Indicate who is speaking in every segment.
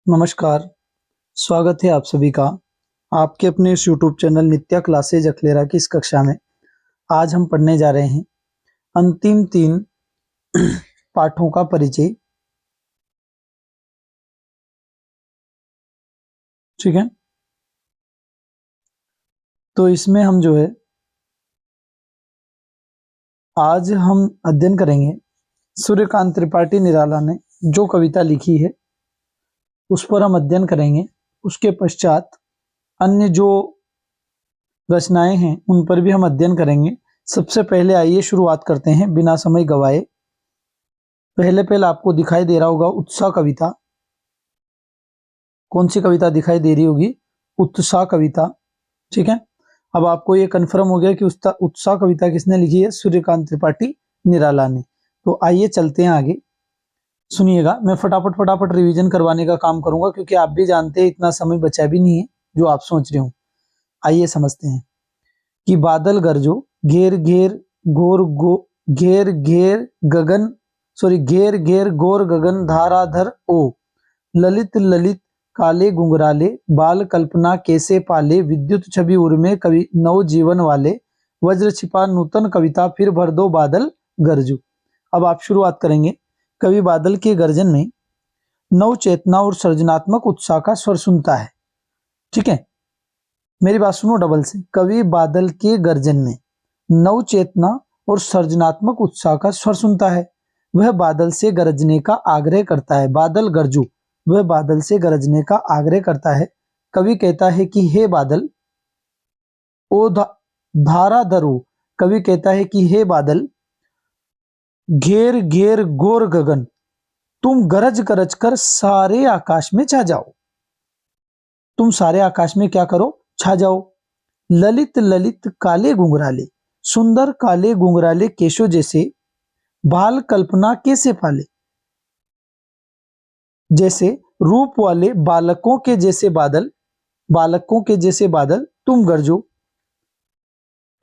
Speaker 1: नमस्कार, स्वागत है आप सभी का आपके अपने इस यूट्यूब चैनल नित्या क्लासेज अखलेरा की इस कक्षा में। आज हम पढ़ने जा रहे हैं अंतिम 3 पाठों का परिचय। ठीक है, तो इसमें हम जो है आज हम अध्ययन करेंगे सूर्यकांत त्रिपाठी निराला ने जो कविता लिखी है उस पर हम अध्ययन करेंगे। उसके पश्चात अन्य जो रचनाएं हैं उन पर भी हम अध्ययन करेंगे। सबसे पहले आइए शुरुआत करते हैं बिना समय गवाए। पहले आपको दिखाई दे रहा होगा उत्साह कविता। कौन सी कविता दिखाई दे रही होगी? उत्साह कविता। ठीक है, अब आपको ये कंफर्म हो गया कि उत्साह कविता किसने लिखी है? सूर्यकांत त्रिपाठी निराला ने। तो आइए चलते हैं आगे। सुनिएगा, मैं फटाफट रिवीजन करवाने का काम करूंगा क्योंकि आप भी जानते हैं इतना समय बचा भी नहीं है जो आप सोच रहे हो। आइए समझते हैं कि बादल गरजो घेर घेर घोर गो घेर घेर गगन घेर घेर गोर गगन धाराधर ओ ललित ललित काले गुंगराले बाल कल्पना कैसे पाले विद्युत छवि उर्मे कवि नव जीवन वाले वज्र छिपा नूतन कविता फिर भर दो बादल गरजू। अब आप शुरुआत करेंगे। कवि बादल के गर्जन में नव चेतना और सृजनात्मक उत्साह का स्वर सुनता है। ठीक है, मेरी बात सुनो डबल से। कवि बादल के गर्जन में नव चेतना और सृजनात्मक उत्साह का स्वर सुनता है। वह बादल से गरजने का आग्रह करता है। बादल गरजू, वह बादल से गरजने का आग्रह करता है। कवि कहता है कि हे बादल ओ धारा धरो। कवि कहता है कि हे बादल घेर घेर गोर गगन, तुम गरज गरज कर सारे आकाश में छा जाओ। तुम सारे आकाश में क्या करो? छा जाओ। ललित ललित काले गुंगराले, सुंदर काले गुंगराले केशों जैसे बाल कल्पना कैसे पाले। जैसे रूप वाले बालकों के जैसे बादल तुम गरजो।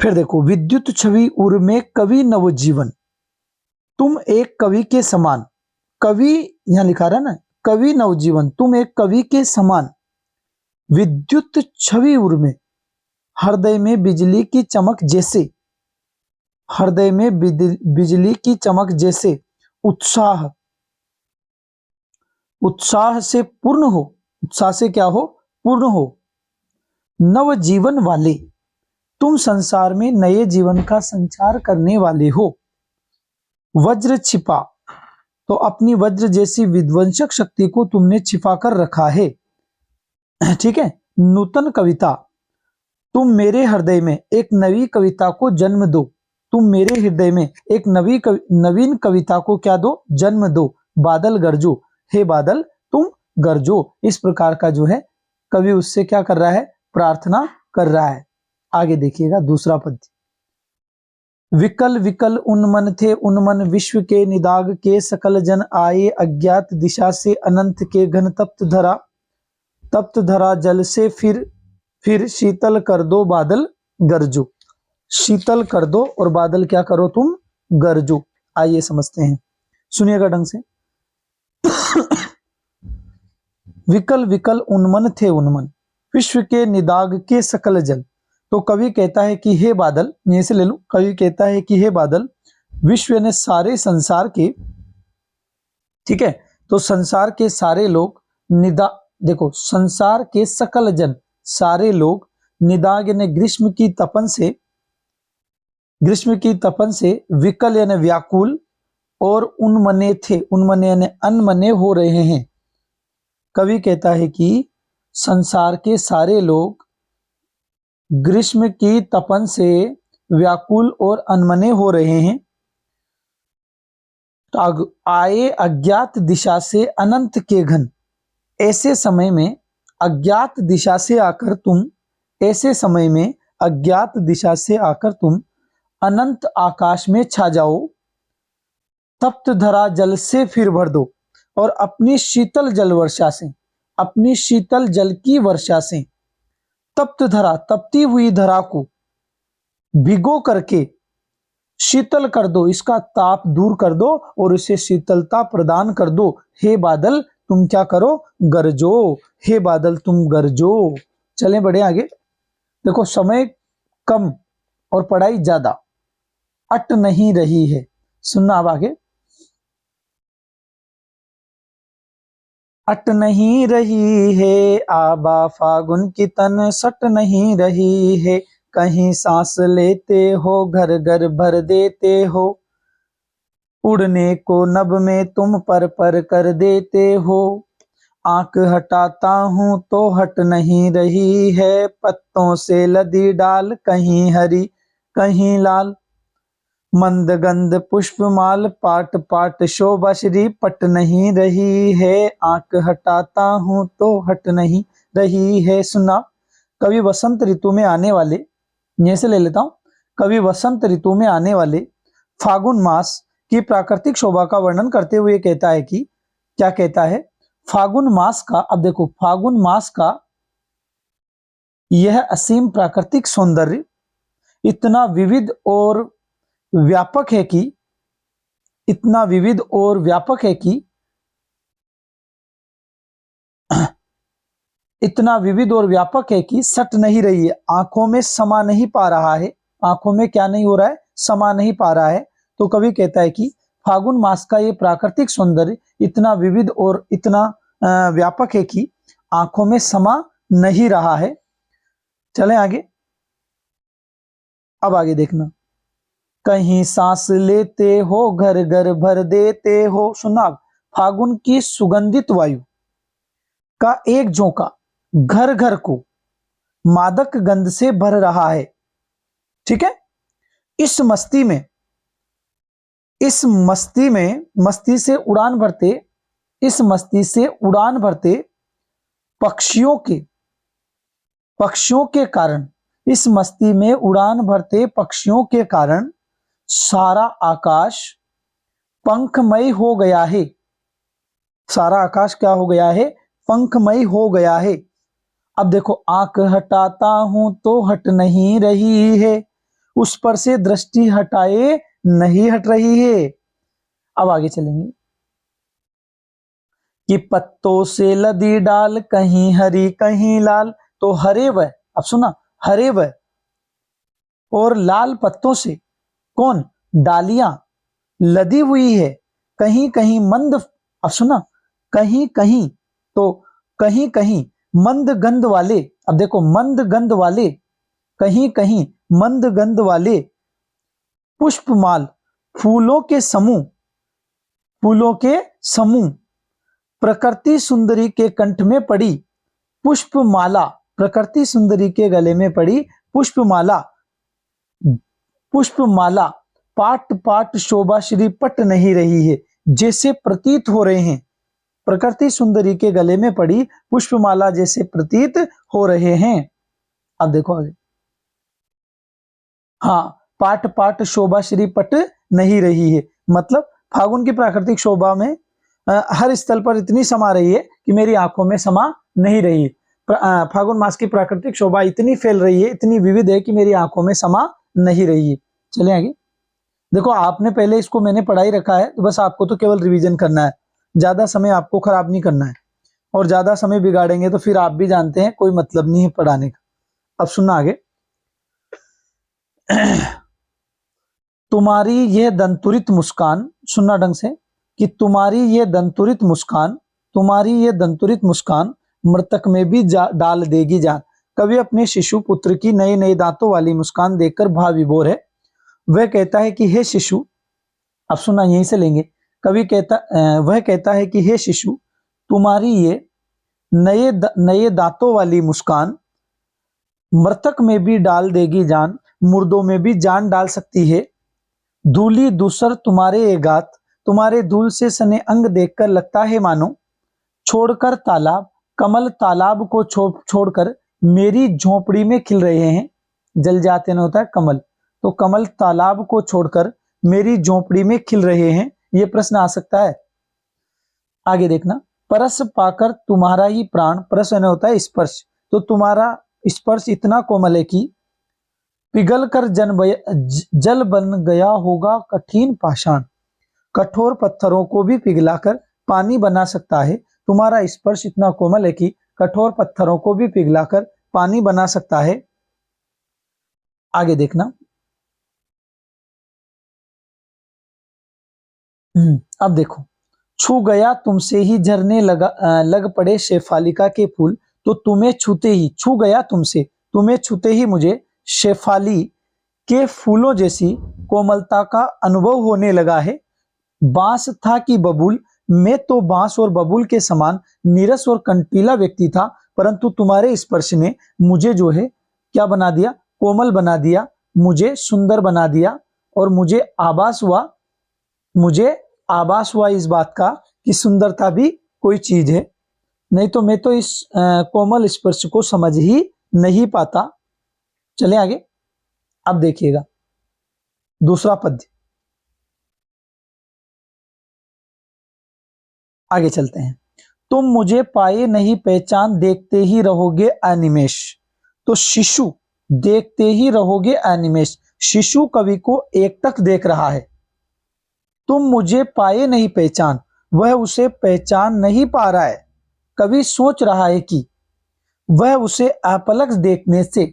Speaker 1: फिर देखो, विद्युत छवि उर में कवि नवजीवन, तुम एक कवि के समान। कवि यहां लिखा रहा ना, कवि नवजीवन, तुम एक कवि के समान। विद्युत छवि उर में, हृदय में बिजली की चमक जैसे, हृदय में बिजली की चमक जैसे उत्साह, उत्साह से पूर्ण हो। उत्साह से क्या हो? पूर्ण हो। नव जीवन वाले, तुम संसार में नए जीवन का संचार करने वाले हो। वज्र छिपा, तो अपनी वज्र जैसी विध्वंसक शक्ति को तुमने छिपा कर रखा है। ठीक है। नूतन कविता, तुम मेरे हृदय में एक नवी कविता को जन्म दो। तुम मेरे हृदय में एक नवीन कविता को क्या दो? जन्म दो। बादल गरजो, हे बादल तुम गरजो। इस प्रकार का जो है कवि उससे क्या कर रहा है? प्रार्थना कर रहा है। आगे देखिएगा दूसरा पद। विकल विकल उन्मन थे उन्मन विश्व के निदाग के सकल जन आए अज्ञात दिशा से अनंत के घन तप्त धरा जल से फिर शीतल कर दो बादल गरजो। शीतल कर दो और बादल क्या करो? तुम गरजो। आइए समझते हैं, सुनिएगा ढंग से। विकल विकल उन्मन थे उन्मन विश्व के निदाग के सकल जल। तो कवि कहता है कि हे बादल, यहीं से ले लो। कवि कहता है कि हे बादल, विश्व ने सारे संसार के, ठीक है, तो संसार के सारे लोग देखो, संसार के सकल जन, सारे लोग निदाग यानी ग्रीष्म की तपन से विकल यानी व्याकुल और उन्मने थे, उन्मने यानी अनमने हो रहे हैं। कवि कहता है कि संसार के सारे लोग ग्रीष्म की तपन से व्याकुल और अनमने हो रहे हैं। तो आए अज्ञात दिशा से अनंत के घन, ऐसे समय में अज्ञात दिशा से आकर तुम अनंत आकाश में छा जाओ। तप्त धरा जल से फिर भर दो, और अपनी शीतल जल वर्षा से, अपनी शीतल जल की वर्षा से तप्त धरा, तपती हुई धरा को भिगो करके शीतल कर दो, इसका ताप दूर कर दो और इसे शीतलता प्रदान कर दो। हे बादल तुम क्या करो, गरजो, हे बादल तुम गरजो। चलें बढ़े आगे। देखो समय कम और पढ़ाई ज्यादा, अट नहीं रही है। सुनना अब आगे। अट नहीं रही है आबा फागुन की तन, सट नहीं रही है, कहीं सांस लेते हो घर घर भर देते हो, उड़ने को नभ में तुम पर कर देते हो, आंख हटाता हूं तो हट नहीं रही है, पत्तों से लदी डाल कहीं हरी कहीं लाल, मंद गंध पुष्पमाल पाट पाट शोभा श्री, पट नहीं रही है, आंख हटाता हूं तो हट नहीं रही है। सुना, कवि वसंत ऋतु में आने वाले, यहीं से ले लेता हूं, कवि वसंत ऋतु में आने वाले फागुन मास की प्राकृतिक शोभा का वर्णन करते हुए कहता है कि, क्या कहता है, फागुन मास का, अब देखो फागुन मास का यह असीम प्राकृतिक सौंदर्य इतना विविध और व्यापक है कि, इतना विविध और व्यापक है कि, इतना विविध और व्यापक है कि सट नहीं रही है, आंखों में समा नहीं पा रहा है, आंखों में क्या नहीं हो रहा है, समा नहीं पा रहा है। तो कवि कहता है कि फागुन मास का ये प्राकृतिक सौंदर्य इतना विविध और इतना व्यापक है कि आंखों में समा नहीं रहा है। चलें आगे। अब आगे देखना, कहीं सांस लेते हो घर घर भर देते हो। सुना, फागुन की सुगंधित वायु का एक झोंका घर घर को मादक गंध से भर रहा है। ठीक है, इस मस्ती में, इस मस्ती में, मस्ती से उड़ान भरते, इस मस्ती से उड़ान भरते पक्षियों के कारण, इस मस्ती में उड़ान भरते पक्षियों के कारण सारा आकाश पंखमय हो गया है। सारा आकाश क्या हो गया है, पंखमय हो गया है। अब देखो, आंख हटाता हूं तो हट नहीं रही है, उस पर से दृष्टि हटाए नहीं हट रही है। अब आगे चलेंगे कि पत्तों से लदी डाल कहीं हरी कहीं लाल। तो हरे व, अब सुना, हरे व और लाल पत्तों से कौन, डालियां लदी हुई है, कहीं कहीं मंद, अब सुना, कहीं कहीं, तो कहीं कहीं मंद गंध वाले, अब देखो मंद गंध वाले, कहीं कहीं मंद गंध वाले पुष्पमाल, फूलों के समूह, फूलों के समूह प्रकृति सुंदरी के कंठ में पड़ी पुष्पमाला, प्रकृति सुंदरी के गले में पड़ी पुष्पमाला, पुष्पमाला पाट पाट शोभा श्री पट नहीं रही है, जैसे प्रतीत हो रहे हैं, प्रकृति सुंदरी के गले में पड़ी पुष्पमाला जैसे प्रतीत हो रहे हैं। अब देखो आगे, हाँ, पाट पाट शोभा श्री पट नहीं रही है, मतलब फागुन की प्राकृतिक शोभा में हर स्थल पर इतनी समा रही है कि मेरी आंखों में समा नहीं रही है। फागुन मास की प्राकृतिक शोभा इतनी फैल रही है, इतनी विविध है कि मेरी आंखों में समा नहीं रही है। चलिए आगे। देखो, आपने पहले इसको मैंने पढ़ाई रखा है, तो बस आपको तो केवल रिवीजन करना है, ज्यादा समय आपको खराब नहीं करना है, और ज्यादा समय बिगाड़ेंगे तो फिर आप भी जानते हैं कोई मतलब नहीं है पढ़ाने का। अब सुनना आगे। तुम्हारी यह दंतुरित मुस्कान, सुनना ढंग से, कि तुम्हारी यह दंतुरित मुस्कान, तुम्हारी यह दंतुरित मुस्कान मृतक में भी डाल देगी जान। कवि अपने शिशु पुत्र की नए नए दांतों वाली मुस्कान देखकर भाव विभोर है। वह कहता है कि हे शिशु, अब सुना, यहीं से लेंगे। कवि कहता, वह कहता है कि हे शिशु, तुम्हारी ये नए दांतों वाली मुस्कान मृतक में भी डाल देगी जान, मुर्दों में भी जान डाल सकती है। धूली दूसर तुम्हारे ये गात, तुम्हारे धूल से सने अंग देखकर लगता है मानो छोड़कर तालाब, कमल तालाब को छोड़कर मेरी झोपड़ी में खिल रहे हैं। जल जाते न होता है कमल, तो कमल तालाब को छोड़कर मेरी झोपड़ी में खिल रहे हैं, ये प्रश्न आ सकता है। आगे देखना, परस पाकर तुम्हारा ही प्राण, परस होता है स्पर्श, तो तुम्हारा स्पर्श इतना कोमल है कि पिघल कर जल बन गया होगा कठिन पाषाण, कठोर पत्थरों को भी पिघलाकर पानी बना सकता है तुम्हारा स्पर्श इतना कोमल है कि कठोर पत्थरों को भी पिघलाकर पानी बना सकता है। आगे देखना। अब देखो, छू गया तुमसे ही झरने लग पड़े शेफालिका के फूल, तो तुम्हें छूते ही, छू गया तुमसे, तुम्हें छूते ही मुझे शेफाली के फूलों जैसी कोमलता का अनुभव होने लगा है। बांस था कि बबूल, मैं तो बांस और बबूल के समान नीरस और कंटीला व्यक्ति था, परंतु तुम्हारे स्पर्श ने मुझे जो है क्या बना दिया, कोमल बना दिया, मुझे सुंदर बना दिया। और मुझे आभास हुआ इस बात का कि सुंदरता भी कोई चीज है, नहीं तो मैं तो इस कोमल स्पर्श को समझ ही नहीं पाता। चले आगे। अब देखिएगा दूसरा पद्य, आगे चलते हैं। तुम मुझे पाए नहीं पहचान, देखते ही रहोगे अनिमेष। तो शिशु देखते ही रहोगे अनिमेष, शिशु कवि को एकटक देख रहा है। तुम मुझे पाए नहीं पहचान, वह उसे पहचान नहीं पा रहा है। कवि सोच रहा है कि वह उसे अपलक देखने से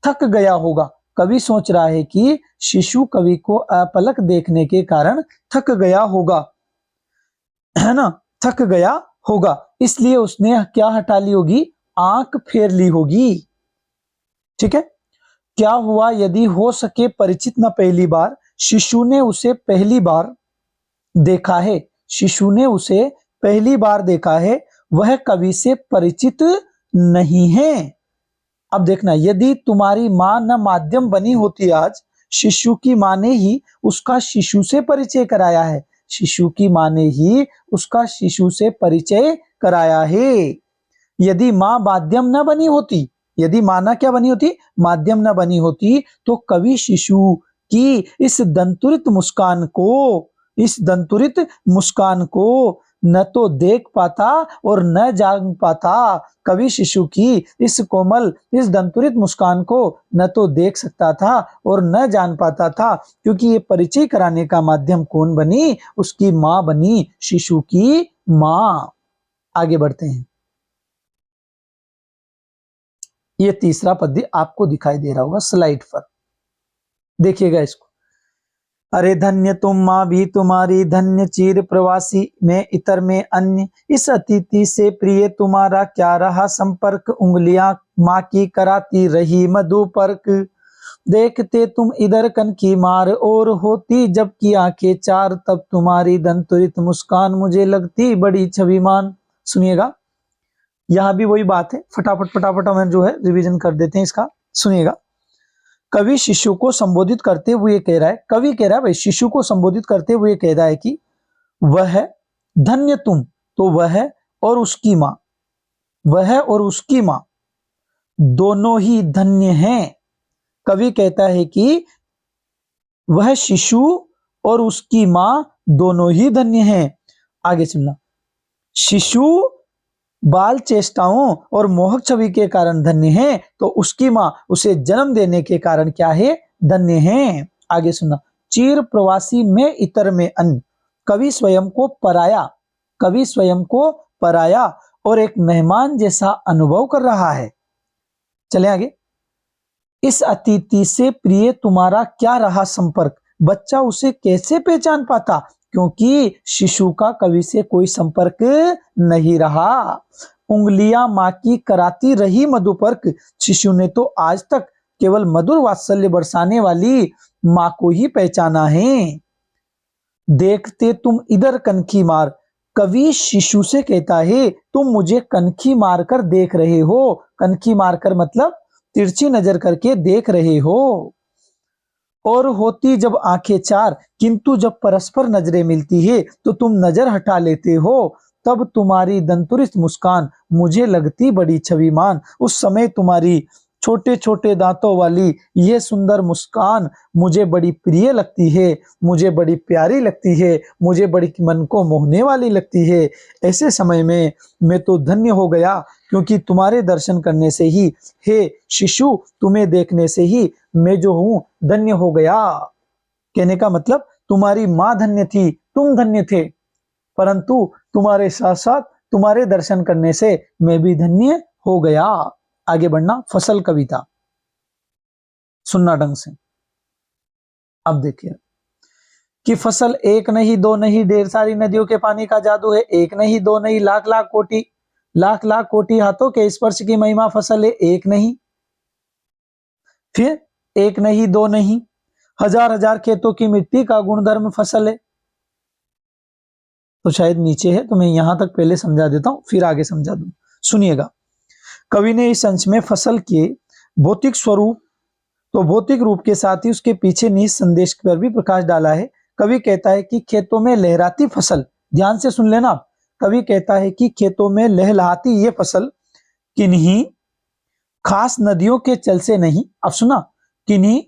Speaker 1: थक गया होगा। कवि सोच रहा है कि शिशु कवि को अपलक देखने के कारण थक गया होगा, है ना, थक गया होगा, इसलिए उसने क्या हटा ली होगी, आंख फेर ली होगी। ठीक है। क्या हुआ यदि हो सके परिचित न पहली बार, शिशु ने उसे पहली बार देखा है, शिशु ने उसे पहली बार देखा है, वह कवि से परिचित नहीं है। अब देखना, यदि तुम्हारी मां न माध्यम बनी होती आज, शिशु की मां ने ही उसका शिशु से परिचय कराया है, शिशु की मां ने ही उसका शिशु से परिचय कराया है। यदि मां माध्यम न बनी होती, यदि मां ना क्या बनी होती, माध्यम न बनी होती, तो कवि शिशु की इस दंतुरित मुस्कान को, इस दंतुरित मुस्कान को न तो देख पाता और न जान पाता। कवि शिशु की इस कोमल, इस दंतुरित मुस्कान को न तो देख सकता था और न जान पाता था, क्योंकि ये परिचय कराने का माध्यम कौन बनी, उसकी मां बनी, शिशु की मां। आगे बढ़ते हैं। ये तीसरा पद्य आपको दिखाई दे रहा होगा स्लाइड पर, देखिएगा इसको। अरे धन्य तुम माँ भी तुम्हारी, धन्य चिर प्रवासी में इतर में अन्य, इस अतिथि से प्रिय तुम्हारा क्या रहा संपर्क, उंगलियां माँ की कराती रही मधुपर्क। देखते तुम इधर कन की मार और होती जबकि आंखें चार, तब तुम्हारी दंतुरित मुस्कान मुझे लगती बड़ी छविमान। सुनिएगा, यहां भी वही बात है, फटाफट फटाफट हम जो है रिवीजन कर देते हैं इसका। सुनिएगा, कवि शिशु को संबोधित करते हुए कह रहा है, कवि कह रहा है भाई शिशु को संबोधित करते हुए कह रहा है कि वह धन्य तुम, तो वह और उसकी मां, वह और उसकी मां दोनों ही धन्य हैं। कवि कहता है कि वह शिशु और उसकी मां दोनों ही धन्य हैं। आगे सुनना, शिशु बाल चेष्टाओं और मोहक छवि के कारण धन्य है, तो उसकी मां उसे जन्म देने के कारण क्या है, धन्य है। आगे सुनना, चिर प्रवासी में इतर में अन्य, कवि स्वयं को पराया, कवि स्वयं को पराया और एक मेहमान जैसा अनुभव कर रहा है। चले आगे। इस अतिथि से प्रिय तुम्हारा क्या रहा संपर्क, बच्चा उसे कैसे पहचान पाता, क्योंकि शिशु का कवि से कोई संपर्क नहीं रहा। उंगलियां मां की कराती रही मधुपर्क, शिशु ने तो आज तक केवल मधुर वात्सल्य बरसाने वाली मां को ही पहचाना है। देखते तुम इधर कनखी मार, कवि शिशु से कहता है तुम मुझे कनखी मारकर देख रहे हो, कनखी मारकर मतलब तिरछी नजर करके देख रहे हो। और होती जब आंखें चार, किंतु जब परस्पर नजरें मिलती है तो तुम नजर हटा लेते हो, तब तुम्हारी दंतुरित मुस्कान मुझे लगती बड़ी छविमान। उस समय तुम्हारी छोटे छोटे दांतों वाली यह सुंदर मुस्कान मुझे बड़ी प्रिय लगती है, मुझे बड़ी प्यारी लगती है, मुझे बड़ी मन को मोहने वाली लगती है। ऐसे समय में मैं तो धन्य हो गया, क्योंकि तुम्हारे दर्शन करने से ही, हे शिशु तुम्हें देखने से ही मैं जो हूं धन्य हो गया। कहने का मतलब तुम्हारी मां धन्य थी, तुम धन्य थे, परंतु तुम्हारे साथ साथ तुम्हारे दर्शन करने से मैं भी धन्य हो गया। आगे बढ़ना, फसल कविता सुनना ढंग से। अब देखिए कि फसल एक नहीं दो नहीं ढेर सारी नदियों के पानी का जादू है। एक नहीं दो नहीं लाख लाख कोटि हाथों के स्पर्श की महिमा फसल है। एक नहीं, फिर एक नहीं दो नहीं हजार हजार खेतों की मिट्टी का गुणधर्म फसल है। तो शायद नीचे है, तो मैं यहां तक पहले समझा देता हूं, फिर आगे समझा दूं। सुनिएगा, कवि ने इस अंश में फसल के भौतिक स्वरूप, तो भौतिक रूप के साथ ही उसके पीछे निहित संदेश पर भी प्रकाश डाला है। कवि कहता है कि खेतों में लहराती फसल, ध्यान से सुन लेना। कवि कहता है कि खेतों में लहराती ये फसल किन्हीं खास नदियों के जल से नहीं, अब सुना, किन्हीं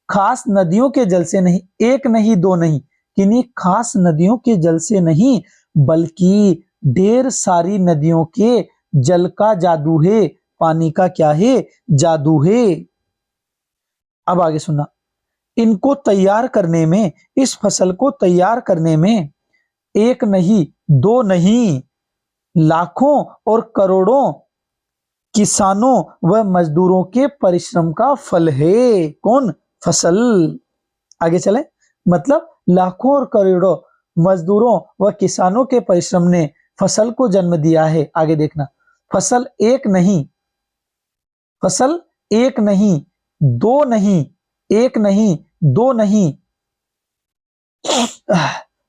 Speaker 1: खास नदियों के जल से नहीं, एक नहीं दो नहीं, किन्हीं खास नदियों के जल से नहीं, बल्कि ढेर सारी नदियों के जल का जादू है। पानी का क्या है? जादू है। अब आगे सुना, इनको तैयार करने में, इस फसल को तैयार करने में एक नहीं दो नहीं लाखों और करोड़ों किसानों व मजदूरों के परिश्रम का फल है। कौन? फसल। आगे चले, मतलब लाखों और करोड़ों मजदूरों व किसानों के परिश्रम ने फसल को जन्म दिया है। आगे देखना, फसल एक नहीं, फसल एक नहीं दो नहीं, एक नहीं दो नहीं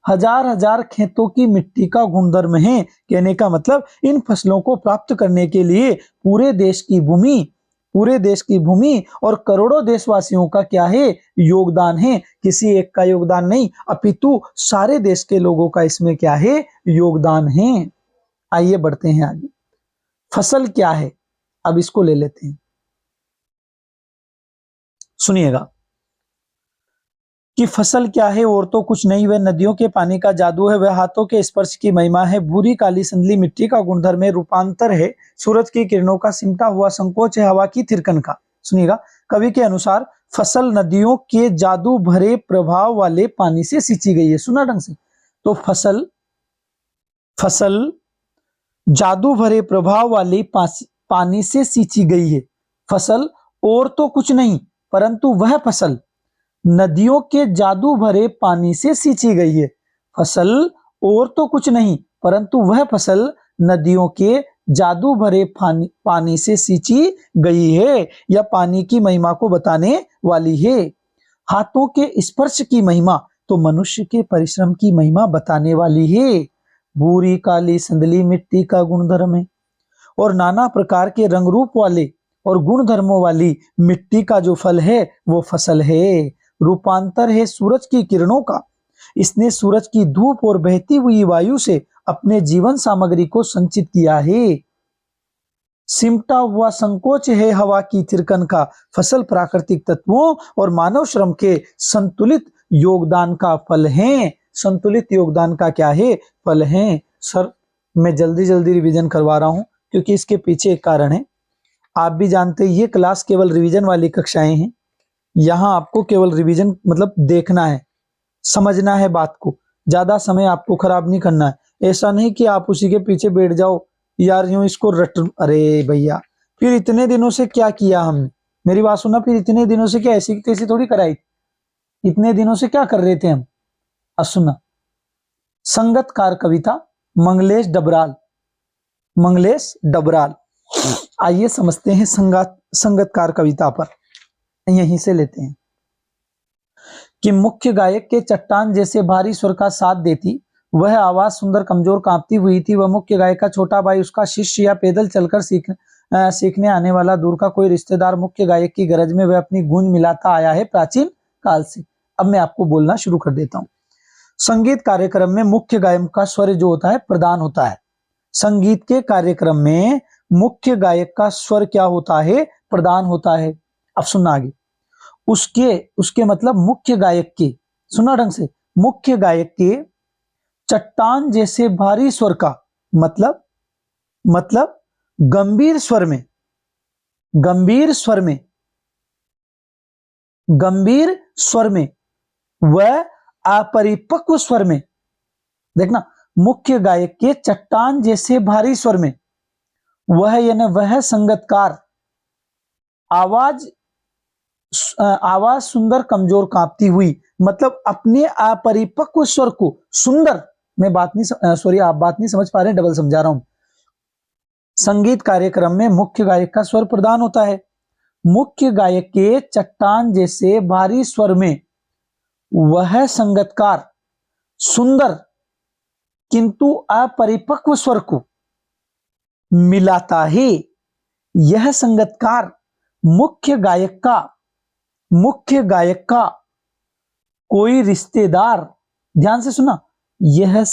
Speaker 1: हजार हजार खेतों की मिट्टी का गुणधर्म है। कहने का मतलब इन फसलों को प्राप्त करने के लिए पूरे देश की भूमि और करोड़ों देशवासियों का क्या है? योगदान है। किसी एक का योगदान नहीं, अपितु सारे देश के लोगों का इसमें क्या है? योगदान है। आइए बढ़ते हैं आगे। फसल क्या है, अब इसको ले लेते हैं। सुनिएगा कि फसल क्या है, और तो कुछ नहीं, वह नदियों के पानी का जादू है, वह हाथों के स्पर्श की महिमा है, भूरी काली संदली मिट्टी का गुणधर्म है, रूपांतर है, सूरज की किरणों का सिमटा हुआ संकोच है, हवा की थिरकन का। सुनिएगा, कवि के अनुसार फसल नदियों के जादू भरे प्रभाव वाले पानी से सींची गई है। सुना ढंग से, तो फसल जादू भरे प्रभाव वाली पानी से सींची गई है। फसल और तो कुछ नहीं, परंतु वह फसल नदियों के जादू भरे पानी से सींची गई है। फसल और तो कुछ नहीं, परंतु वह फसल नदियों के जादू भरे पानी से सींची गई है, या पानी की महिमा को बताने वाली है। हाथों के स्पर्श की महिमा, तो मनुष्य के परिश्रम की महिमा बताने वाली है। भूरी काली संदली मिट्टी का गुणधर्म है, और नाना प्रकार के रंग रूप वाले और गुण धर्मों वाली मिट्टी का जो फल है वो फसल है। रूपांतर है सूरज की किरणों का, इसने सूरज की धूप और बहती हुई वायु से अपने जीवन सामग्री को संचित किया है। सिमटा हुआ संकोच है हवा की थिरकन का, फसल प्राकृतिक तत्वों और मानव श्रम के संतुलित योगदान का फल है। संतुलित योगदान का क्या है? फल है। सर मैं जल्दी जल्दी रिवीजन करवा रहा हूं, क्योंकि इसके पीछे एक कारण है। आप भी जानते हैं ये क्लास केवल रिवीजन वाली कक्षाएं हैं। यहाँ आपको केवल रिवीजन मतलब देखना है, समझना है बात को, ज्यादा समय आपको खराब नहीं करना है। ऐसा नहीं कि आप उसी के पीछे बैठ जाओ, यार यूं इसको रट, अरे भैया फिर इतने दिनों से क्या किया हमने, मेरी बात सुना, फिर इतने दिनों से क्या ऐसी तैसी थोड़ी कराई, इतने दिनों से क्या कर रहे थे हम। अब सुना, संगतकार कविता मंगलेश डबराल। आइए समझते हैं संगतकार कविता पर, यहीं से लेते हैं कि मुख्य गायक के चट्टान जैसे भारी स्वर का साथ देती, वह आवाज सुंदर कमजोर कांपती हुई थी। वह मुख्य गायक का छोटा भाई, उसका शिष्य या पैदल चलकर सीखने आने वाला दूर का कोई रिश्तेदार मुख्य गायक की गरज में वह अपनी गूंज मिलाता आया है प्राचीन काल से। अब मैं आपको बोलना शुरू कर देता हूं। संगीत कार्यक्रम में मुख्य गायक का स्वर जो होता है प्रधान होता है। संगीत के कार्यक्रम में मुख्य गायक का स्वर क्या होता है? प्रधान होता है। अब सुनना आगे, उसके मतलब मुख्य गायक के, सुना ढंग से, मुख्य गायक के चट्टान जैसे भारी स्वर का मतलब गंभीर स्वर में वह अपरिपक्व स्वर में, देखना, मुख्य गायक के चट्टान जैसे भारी स्वर में, वह यानी वह संगतकार आवाज आवाज सुंदर कमजोर कांपती हुई, मतलब अपने अपरिपक्व स्वर को सुंदर, मैं बात नहीं सॉरी आप बात नहीं समझ पा रहे, डबल समझा रहा हूं। संगीत कार्यक्रम में मुख्य गायक का स्वर प्रधान होता है। मुख्य गायक के चट्टान जैसे भारी स्वर में वह संगतकार सुंदर किंतु अपरिपक्व स्वर को मिलाता है। यह संगतकार मुख्य गायक का कोई रिश्तेदार, ध्यान से सुना, यह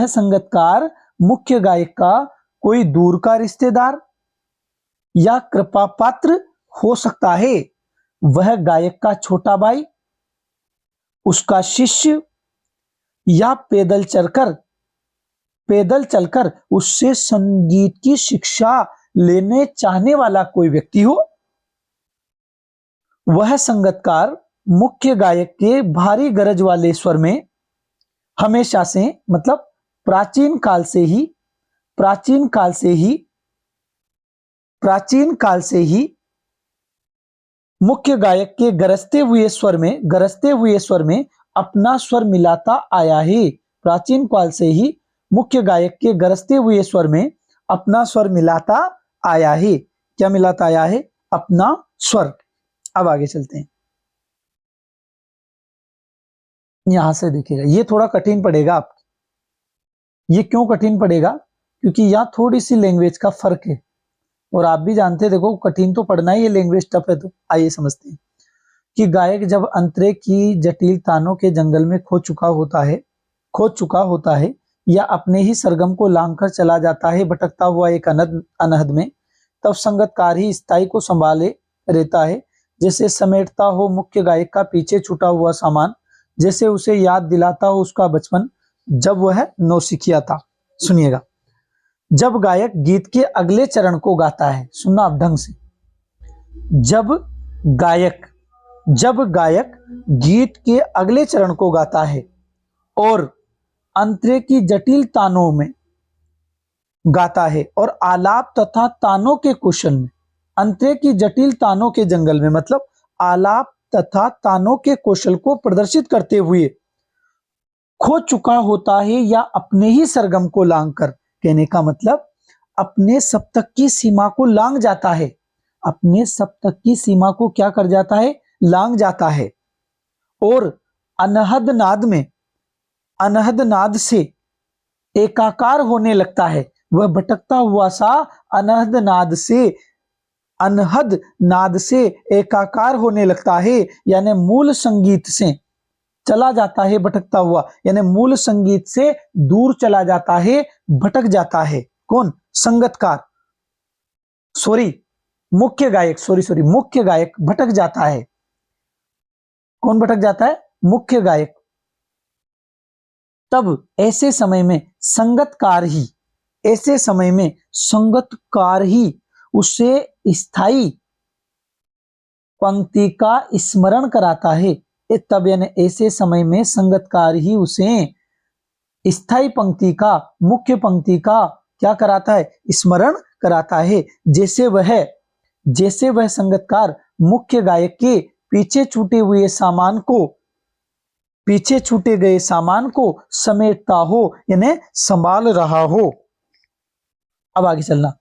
Speaker 1: संगतकार मुख्य गायक का कोई दूर का रिश्तेदार या कृपा पात्र हो सकता है। वह गायक का छोटा भाई, उसका शिष्य या पैदल चलकर उससे संगीत की शिक्षा लेने चाहने वाला कोई व्यक्ति हो। वह संगतकार मुख्य गायक के भारी गरज वाले स्वर में हमेशा से, मतलब प्राचीन काल से ही मुख्य गायक के गरजते हुए स्वर में अपना स्वर मिलाता आया है। प्राचीन काल से ही मुख्य गायक के गरजते हुए स्वर में अपना स्वर मिलाता आया है। क्या मिलाता आया है? अपना स्वर। अब आगे चलते हैं, यहां से देखिएगा, ये थोड़ा कठिन पड़ेगा आपको। ये क्यों कठिन पड़ेगा? क्योंकि यहां थोड़ी सी लैंग्वेज का फर्क है, और आप भी जानते हैं, देखो कठिन तो पढ़ना ही है, लैंग्वेज टफ है। तो आइए समझते हैं कि गायक जब अंतरे की जटिल तानों के जंगल में खो चुका होता है या अपने ही सरगम को लांघ कर चला जाता है भटकता हुआ एक अनहद में, तब संगतकार ही स्थाई को संभाले रहता है, जैसे समेटता हो मुख्य गायक का पीछे छूटा हुआ सामान, जैसे उसे याद दिलाता हो उसका बचपन जब वह नौसिखिया था। सुनिएगा, जब गायक गीत के अगले चरण को गाता है, सुनना आप ढंग से, जब गायक गीत के अगले चरण को गाता है और अंतरे की जटिल तानों में गाता है और आलाप तथा तानों के कौशल में, अंतरे की जटिल तानों के जंगल में, मतलब आलाप तथा तानों के कौशल को प्रदर्शित करते हुए खो चुका होता है या अपने ही सरगम को लांघकर, कहने का मतलब अपने सप्तक की सीमा को लांघ जाता है, अपने सप्तक की सीमा को क्या कर जाता है? लांघ जाता है, और अनहद नाद से एकाकार होने लगता है। वह भटकता हुआ सा अनहद नाद से एकाकार होने लगता है, यानी मूल संगीत से चला जाता है भटकता हुआ, यानी मूल संगीत से दूर चला जाता है, भटक जाता है। कौन? संगतकार, मुख्य गायक भटक जाता है। कौन भटक जाता है? मुख्य गायक। तब ऐसे समय में संगतकार ही उसे स्थाई पंक्ति का स्मरण कराता है। तब यानी ऐसे समय में संगतकार ही उसे स्थाई पंक्ति का, मुख्य पंक्ति का क्या कराता है? स्मरण कराता है। जैसे वह संगतकार मुख्य गायक के पीछे छूटे गए सामान को समेटता हो, यानी संभाल रहा हो। अब आगे चलना,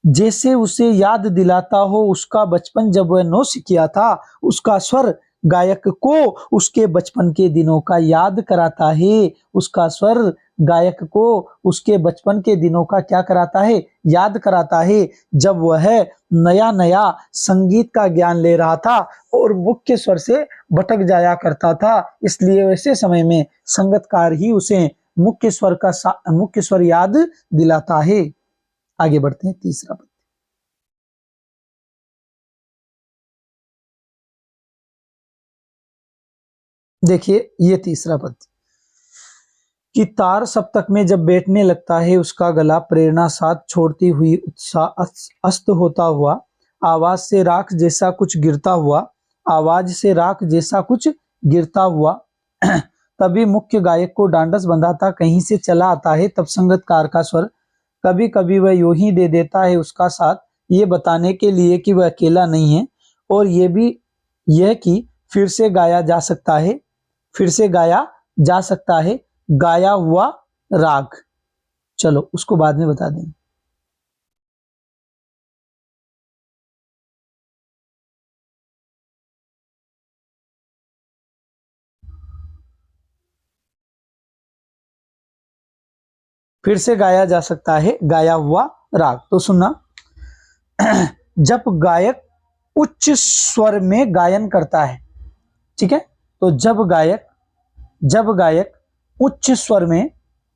Speaker 1: जैसे उसे याद दिलाता हो उसका बचपन जब वह नौसिखिया था, उसका स्वर गायक को उसके बचपन के दिनों का याद कराता है। उसका स्वर गायक को उसके बचपन के दिनों का क्या कराता है? याद कराता है, जब वह नया संगीत का ज्ञान ले रहा था और मुख्य स्वर से भटक जाया करता था। इसलिए वैसे समय में संगतकार ही उसे मुख्य स्वर याद दिलाता है। आगे बढ़ते हैं, तीसरा पद। देखिए ये तीसरा पद कि तार सप्तक में जब बैठने लगता है, उसका गला प्रेरणा साथ छोड़ती हुई उत्साह अस्त होता हुआ, आवाज से राख जैसा कुछ गिरता हुआ तभी मुख्य गायक को डांडस बंधाता कहीं से चला आता है, तब संगतकार का स्वर कभी कभी वह यूं ही दे देता है उसका साथ, ये बताने के लिए कि वह अकेला नहीं है, और ये भी यह कि फिर से गाया जा सकता है, फिर से गाया जा सकता है गाया हुआ राग। चलो उसको बाद में बता देंगे। फिर से गाया जा सकता है गाया हुआ राग। तो सुनना, जब गायक उच्च स्वर में गायन करता है, ठीक है, तो जब गायक उच्च स्वर में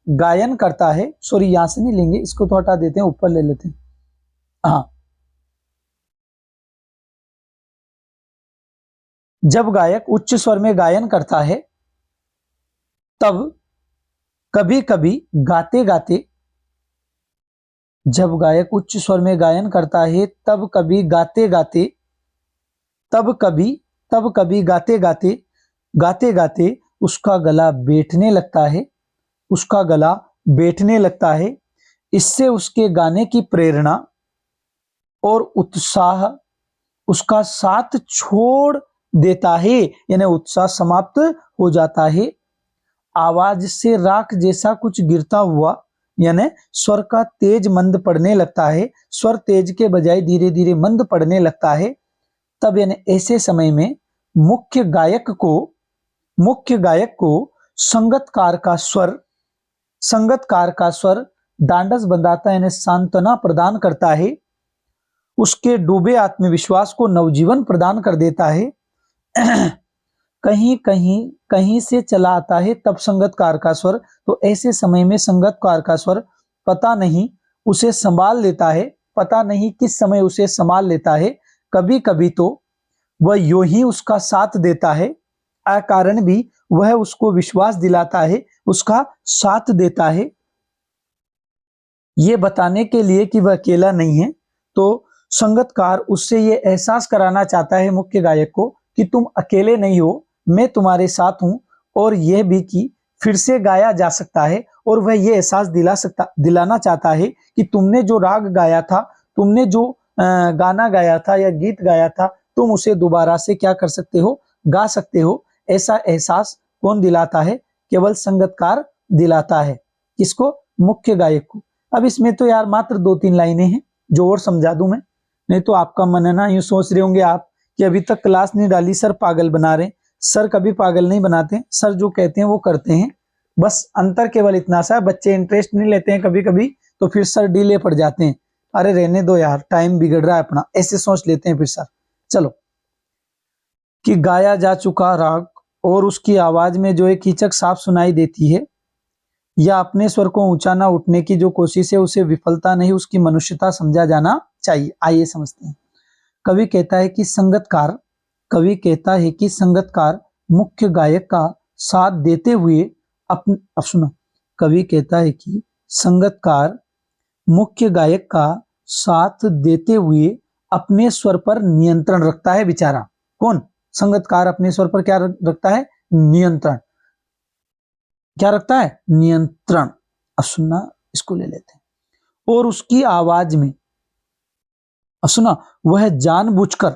Speaker 1: गायन करता है, सॉरी यहां से नहीं लेंगे, इसको तो हटा देते हैं, ऊपर ले लेते हैं। हाँ, जब गायक उच्च स्वर में गायन करता है, तब कभी कभी गाते गाते, जब गायक उच्च स्वर में गायन करता है तब कभी गाते गाते, तब कभी गाते गाते उसका गला बैठने लगता है, उसका गला बैठने लगता है। इससे उसके गाने की प्रेरणा और उत्साह उसका साथ छोड़ देता है, यानी उत्साह समाप्त हो जाता है। आवाज से राख जैसा कुछ गिरता हुआ, यानी स्वर का तेज मंद पड़ने लगता है, स्वर तेज के बजाय धीरे धीरे मंद पड़ने लगता है। तब यानी ऐसे समय में मुख्य गायक को संगतकार का स्वर डांडस बंधाता, यानी सांत्वना प्रदान करता है, उसके डूबे आत्मविश्वास को नवजीवन प्रदान कर देता है। कहीं से चला आता है तब संगतकार का स्वर, तो ऐसे समय में संगतकार का स्वर पता नहीं उसे संभाल लेता है, पता नहीं किस समय उसे संभाल लेता है। कभी कभी तो वह यूं ही उसका साथ देता है, अकारण भी वह उसको विश्वास दिलाता है, उसका साथ देता है, ये बताने के लिए कि वह अकेला नहीं है। तो संगतकार उससे ये एहसास कराना चाहता है मुख्य गायक को कि तुम अकेले नहीं हो, मैं तुम्हारे साथ हूं, और यह भी कि फिर से गाया जा सकता है, और वह ये एहसास दिलाना चाहता है कि तुमने जो राग गाया था, तुमने जो गाना गाया था या गीत गाया था, तुम उसे दोबारा से क्या कर सकते हो, गा सकते हो। ऐसा एहसास कौन दिलाता है? केवल संगतकार दिलाता है। किसको? मुख्य गायक को। अब इसमें तो यार मात्र 2-3 लाइनें हैं, जो और समझा दूं मैं, नहीं तो आपका मन है ना, यूं सोच रहे होंगे आप कि अभी तक क्लास नहीं डाली, सर पागल बना रहे। सर कभी पागल नहीं बनाते, सर जो कहते हैं वो करते हैं। बस अंतर केवल इतना सा है, बच्चे इंटरेस्ट नहीं लेते हैं कभी कभी, तो फिर सर डीले पड़ जाते हैं, अरे रहने दो यार, टाइम बिगड़ रहा है अपना, ऐसे सोच लेते हैं फिर सर। चलो, कि गाया जा चुका राग और उसकी आवाज में जो एक कीचक साफ सुनाई देती है, या अपने स्वर को ऊंचा ना उठने की जो कोशिश है, उसे विफलता नहीं उसकी मनुष्यता समझा जाना चाहिए। आइए समझते हैं। कवि कहता है कि संगतकार मुख्य गायक का साथ देते हुए अब सुनो, कवि कहता है कि संगतकार मुख्य गायक का साथ देते हुए अपने स्वर पर नियंत्रण रखता है। बेचारा कौन? संगतकार अपने स्वर पर क्या रखता है? नियंत्रण। क्या रखता है? नियंत्रण। अब सुनना, इसको ले लेते हैं। और उसकी आवाज में, अब सुना, वह जानबूझकर,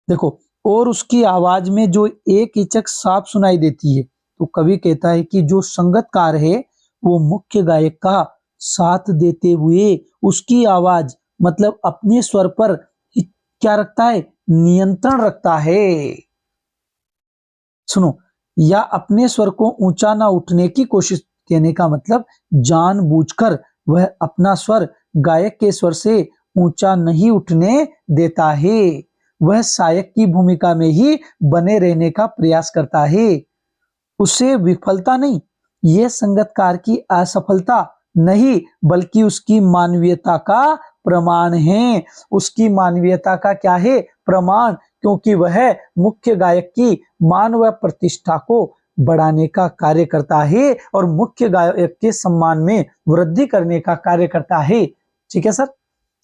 Speaker 1: देखो, और उसकी आवाज में जो एक हिचक साफ सुनाई देती है, तो कवि कहता है कि जो संगतकार है वो मुख्य गायक का साथ देते हुए उसकी आवाज मतलब अपने स्वर पर क्या रखता है? नियंत्रण रखता है। सुनो, या अपने स्वर को ऊंचा ना उठने की कोशिश, कहने का मतलब जानबूझकर वह अपना स्वर गायक के स्वर से ऊंचा नहीं उठने देता है, वह सहायक की भूमिका में ही बने रहने का प्रयास करता है। उसे विफलता नहीं, यह संगतकार की असफलता नहीं, बल्कि उसकी मानवीयता का प्रमाण है। उसकी मानवीयता का क्या है? प्रमाण, क्योंकि वह मुख्य गायक की मान व प्रतिष्ठा को बढ़ाने का कार्य करता है और मुख्य गायक के सम्मान में वृद्धि करने का कार्य करता है। ठीक है सर,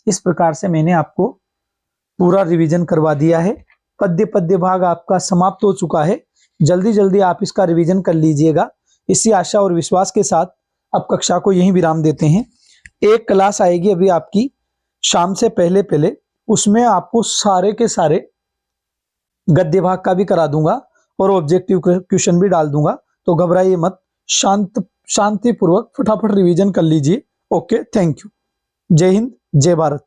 Speaker 1: इस प्रकार से मैंने आपको पूरा रिवीजन करवा दिया है। पद्य पद्य भाग आपका समाप्त हो चुका है। जल्दी जल्दी आप इसका रिवीजन कर लीजिएगा। इसी आशा और विश्वास के साथ अब कक्षा को यहीं विराम देते हैं। एक क्लास आएगी अभी आपकी शाम से पहले पहले, उसमें आपको सारे के सारे गद्य भाग का भी करा दूंगा और ऑब्जेक्टिव क्वेश्चन भी डाल दूंगा। तो घबराइए मत, शांतिपूर्वक फटाफट रिवीजन कर लीजिए। Okay, thank you. जय हिंद, जय भारत।